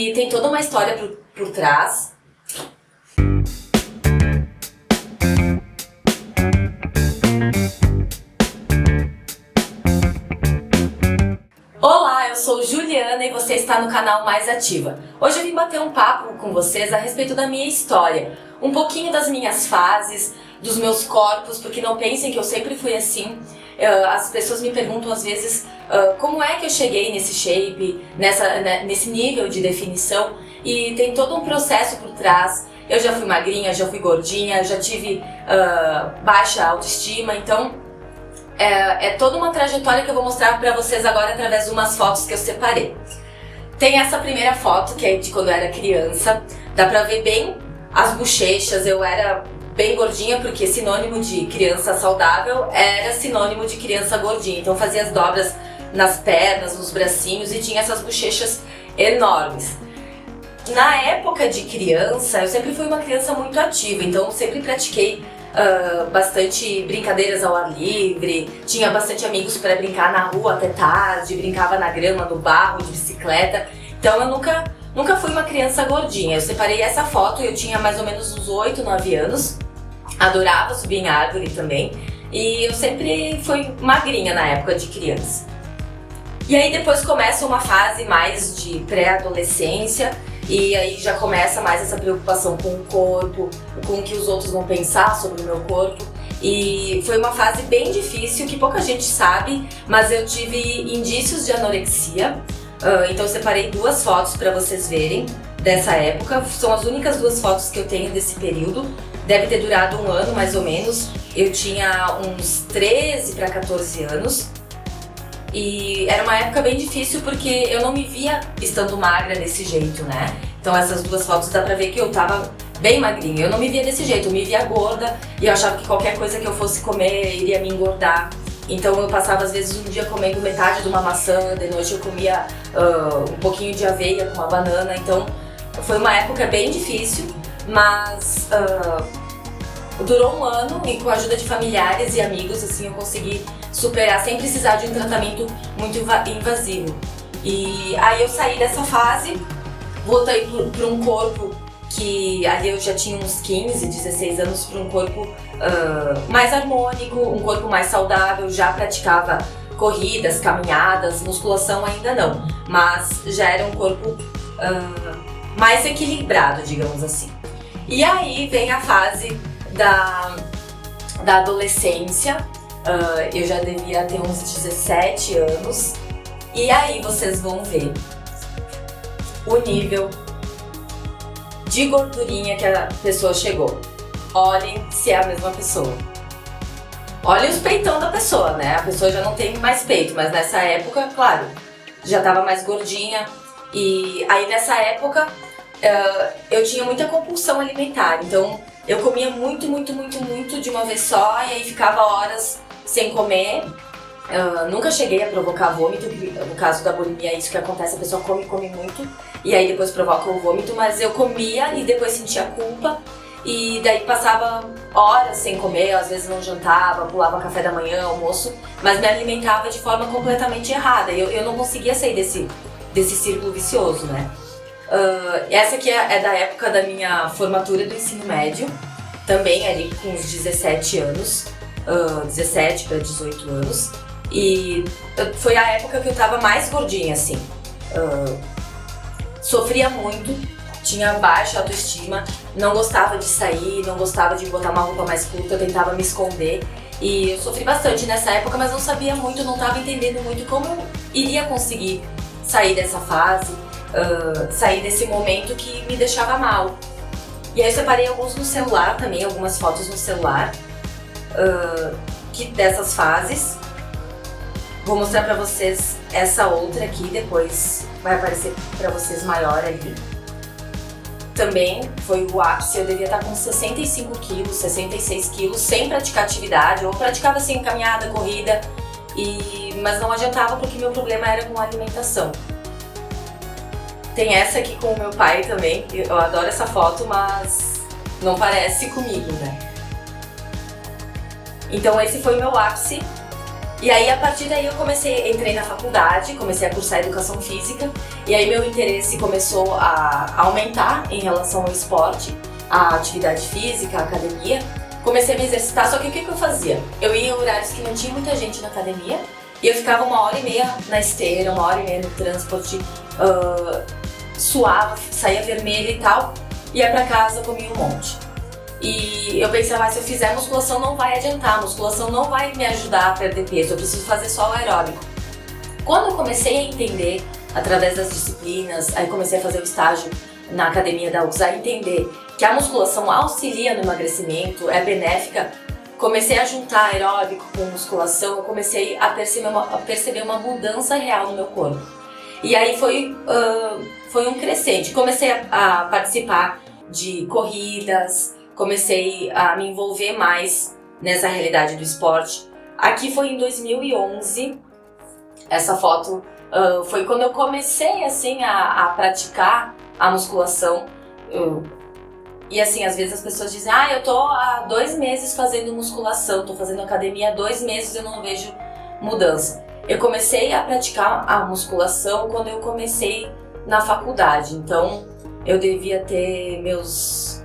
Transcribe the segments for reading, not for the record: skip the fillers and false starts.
E tem toda uma história por trás. Olá, eu sou Juliana e você está no canal Mais Ativa. Hoje eu vim bater um papo com vocês a respeito da minha história, um pouquinho das minhas fases, dos meus corpos, porque não pensem que eu sempre fui assim. As pessoas me perguntam às vezes como é que eu cheguei nesse shape, nesse nível de definição, e tem todo um processo por trás. Eu já fui magrinha, já fui gordinha, já tive baixa autoestima, então é toda uma trajetória que eu vou mostrar pra vocês agora através de umas fotos que eu separei. Tem essa primeira foto, que é de quando eu era criança, dá pra ver bem as bochechas. Eu era bem gordinha, porque sinônimo de criança saudável era sinônimo de criança gordinha. Então fazia as dobras nas pernas, nos bracinhos e tinha essas bochechas enormes. Na época de criança, eu sempre fui uma criança muito ativa, então sempre pratiquei bastante brincadeiras ao ar livre, tinha bastante amigos para brincar na rua até tarde, brincava na grama, no barro, de bicicleta. Então eu nunca fui uma criança gordinha. Eu separei essa foto, eu tinha mais ou menos uns 8, 9 anos, adorava subir em árvore também, e eu sempre fui magrinha na época de criança. E aí depois começa uma fase mais de pré-adolescência, e aí já começa mais essa preocupação com o corpo, com o que os outros vão pensar sobre o meu corpo. E foi uma fase bem difícil, que pouca gente sabe, mas eu tive indícios de anorexia. Então eu separei duas fotos para vocês verem dessa época. São as únicas duas fotos que eu tenho desse período. Deve ter durado um ano mais ou menos. Eu tinha uns 13 para 14 anos. E era uma época bem difícil porque eu não me via estando magra desse jeito, né? Então essas duas fotos dá pra ver que eu tava bem magrinha. Eu não me via desse jeito, eu me via gorda e eu achava que qualquer coisa que eu fosse comer iria me engordar. Então eu passava às vezes um dia comendo metade de uma maçã, de noite eu comia um pouquinho de aveia com uma banana. Então foi uma época bem difícil, mas durou um ano e com a ajuda de familiares e amigos assim eu consegui superar sem precisar de um tratamento muito invasivo. E aí eu saí dessa fase, voltei para um corpo que ali eu já tinha uns 15, 16 anos, para um corpo mais harmônico, um corpo mais saudável. Já praticava corridas, caminhadas, musculação ainda não, mas já era um corpo mais equilibrado, digamos assim. E aí vem a fase da adolescência. Eu já devia ter uns 17 anos, e aí vocês vão ver o nível de gordurinha que a pessoa chegou. Olhem se é a mesma pessoa. Olhem os peitão da pessoa, né? A pessoa já não tem mais peito, mas nessa época, claro, já estava mais gordinha. E aí nessa época eu tinha muita compulsão alimentar, então eu comia muito de uma vez só, e aí ficava horas sem comer. Nunca cheguei a provocar vômito, no caso da bulimia é isso que acontece, a pessoa come muito e aí depois provoca o vômito, mas eu comia e depois sentia culpa, e daí passava horas sem comer, às vezes não jantava, pulava café da manhã, almoço, mas me alimentava de forma completamente errada. Eu não conseguia sair desse círculo vicioso, né? Essa aqui é da época da minha formatura do ensino médio, também ali com uns 17 anos, 17 para 18 anos, e foi a época que eu tava mais gordinha, assim. Sofria muito, tinha baixa autoestima, não gostava de sair, não gostava de botar uma roupa mais curta, eu tentava me esconder, e eu sofri bastante nessa época, mas não sabia muito, não tava entendendo muito como eu iria conseguir sair dessa fase, sair desse momento que me deixava mal. E aí eu separei alguns no celular também, algumas fotos no celular dessas fases. Vou mostrar pra vocês essa outra aqui, depois vai aparecer pra vocês maior ali. Também foi o ápice, eu devia estar com 65 quilos, 66 quilos, sem praticar atividade, ou praticava assim caminhada, corrida, mas não adiantava porque meu problema era com a alimentação. Tem essa aqui com o meu pai também, eu adoro essa foto, mas não parece comigo, né? Então esse foi o meu ápice E aí, a partir daí, entrei na faculdade, comecei a cursar Educação Física, e aí meu interesse começou a aumentar em relação ao esporte, a atividade física, a academia. Comecei a me exercitar, só que o que eu fazia? Eu ia em horários que não tinha muita gente na academia, e eu ficava 1h30 na esteira, 1h30 no transporte, suava, saía vermelha e tal, ia pra casa, comia um monte. E eu pensava, se eu fizer musculação não vai adiantar, a musculação não vai me ajudar a perder peso, eu preciso fazer só o aeróbico. Quando eu comecei a entender, através das disciplinas, aí comecei a fazer o estágio na academia da UFSA, a entender que a musculação auxilia no emagrecimento, é benéfica, comecei a juntar aeróbico com musculação, eu comecei a perceber uma mudança real no meu corpo. E aí foi um crescente, comecei a participar de corridas, comecei a me envolver mais nessa realidade do esporte. Aqui foi em 2011, essa foto foi quando eu comecei assim a praticar a musculação. E assim, às vezes as pessoas dizem, eu tô há 2 meses fazendo musculação, tô fazendo academia há 2 meses e eu não vejo mudança. Eu comecei a praticar a musculação quando eu comecei na faculdade, então eu devia ter meus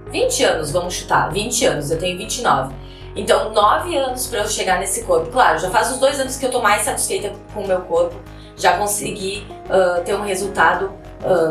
20 anos, vamos chutar, 20 anos, eu tenho 29. Então, 9 anos para eu chegar nesse corpo. Claro, já faz uns 2 anos que eu tô mais satisfeita com o meu corpo, já consegui ter um resultado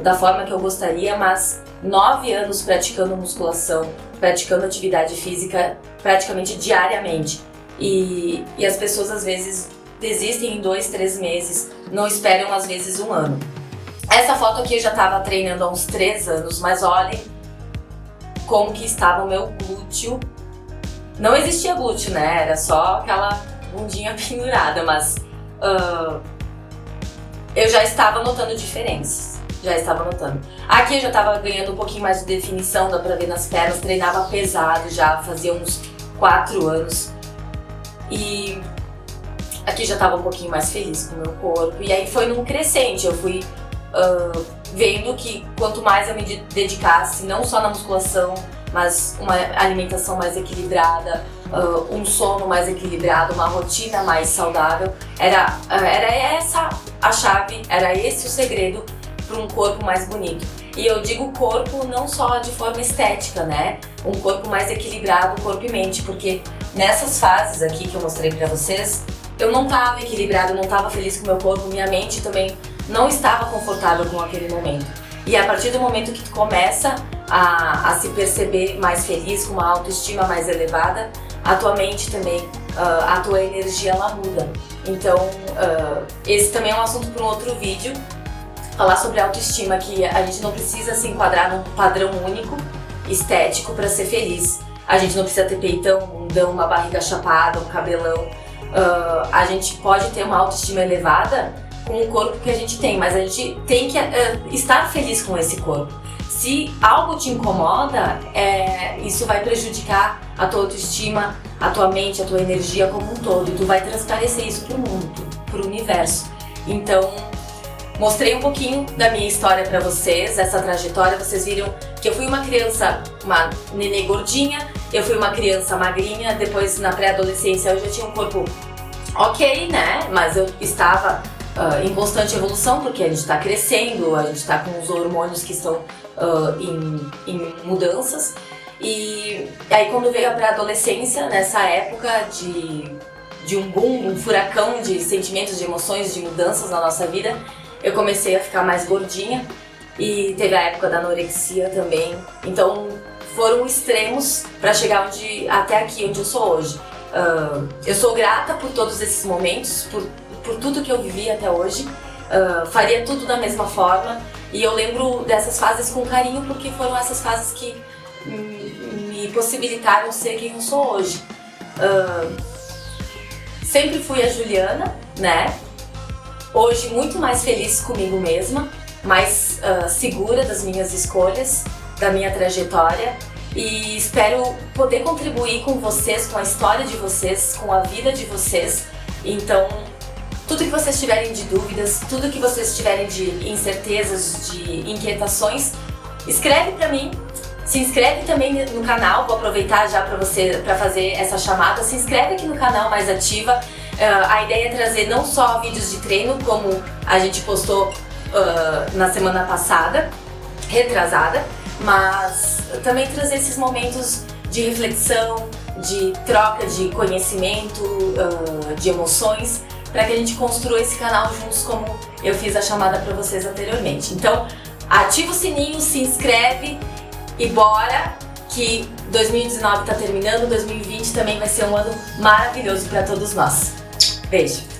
da forma que eu gostaria, mas 9 anos praticando musculação, praticando atividade física praticamente diariamente. E as pessoas às vezes desistem em 2, 3 meses, não esperam às vezes 1 ano. Essa foto aqui eu já estava treinando há uns 3 anos, mas olhem como que estava o meu glúteo. Não existia glúteo, né? Era só aquela bundinha pendurada, mas eu já estava notando diferenças. Já estava notando. Aqui eu já estava ganhando um pouquinho mais de definição, dá pra ver nas pernas, treinava pesado já, fazia uns 4 anos. E aqui já estava um pouquinho mais feliz com o meu corpo. E aí foi num crescente, eu fui vendo que quanto mais eu me dedicasse, não só na musculação, mas uma alimentação mais equilibrada, um sono mais equilibrado, uma rotina mais saudável, era essa a chave, era esse o segredo para um corpo mais bonito. E eu digo corpo não só de forma estética, né? Um corpo mais equilibrado, corpo e mente, porque nessas fases aqui que eu mostrei para vocês, eu não estava equilibrada, eu não estava feliz com o meu corpo, minha mente também não estava confortável com aquele momento. E a partir do momento que tu começa a se perceber mais feliz, com uma autoestima mais elevada, a tua mente também, a tua energia, ela muda. Então, esse também é um assunto para um outro vídeo, falar sobre autoestima, que a gente não precisa se enquadrar num padrão único, estético, para ser feliz. A gente não precisa ter peitão, bundão, uma barriga chapada, um cabelão. A gente pode ter uma autoestima elevada com o corpo que a gente tem, mas a gente tem que estar feliz com esse corpo. Se algo te incomoda, isso vai prejudicar a tua autoestima, a tua mente, a tua energia como um todo. E tu vai transparecer isso pro mundo, pro universo. Então, mostrei um pouquinho da minha história pra vocês, essa trajetória. Vocês viram que eu fui uma criança, uma nenê gordinha, eu fui uma criança magrinha, depois na pré-adolescência eu já tinha um corpo ok, né? Mas eu estava em constante evolução, porque a gente está crescendo, a gente está com os hormônios que estão em mudanças. E aí quando veio a pré-adolescência, nessa época de um boom, um furacão de sentimentos, de emoções, de mudanças na nossa vida, eu comecei a ficar mais gordinha e teve a época da anorexia também. Então foram extremos para chegar até aqui, onde eu sou hoje. Eu sou grata por todos esses momentos, por tudo que eu vivi até hoje. Faria tudo da mesma forma e eu lembro dessas fases com carinho, porque foram essas fases que me possibilitaram ser quem eu sou hoje. Sempre fui a Juliana, né? Hoje muito mais feliz comigo mesma, mais segura das minhas escolhas, da minha trajetória, e espero poder contribuir com vocês, com a história de vocês, com a vida de vocês. Então, tudo que vocês tiverem de dúvidas, tudo que vocês tiverem de incertezas, de inquietações, escreve pra mim. Se inscreve também no canal, vou aproveitar já pra fazer essa chamada. Se inscreve aqui no canal Mais Ativa. A ideia é trazer não só vídeos de treino, como a gente postou na semana passada, retrasada, mas também trazer esses momentos de reflexão, de troca de conhecimento, de emoções, para que a gente construa esse canal juntos, como eu fiz a chamada para vocês anteriormente. Então, ativa o sininho, se inscreve e bora, que 2019 está terminando, 2020 também vai ser um ano maravilhoso para todos nós. Beijo!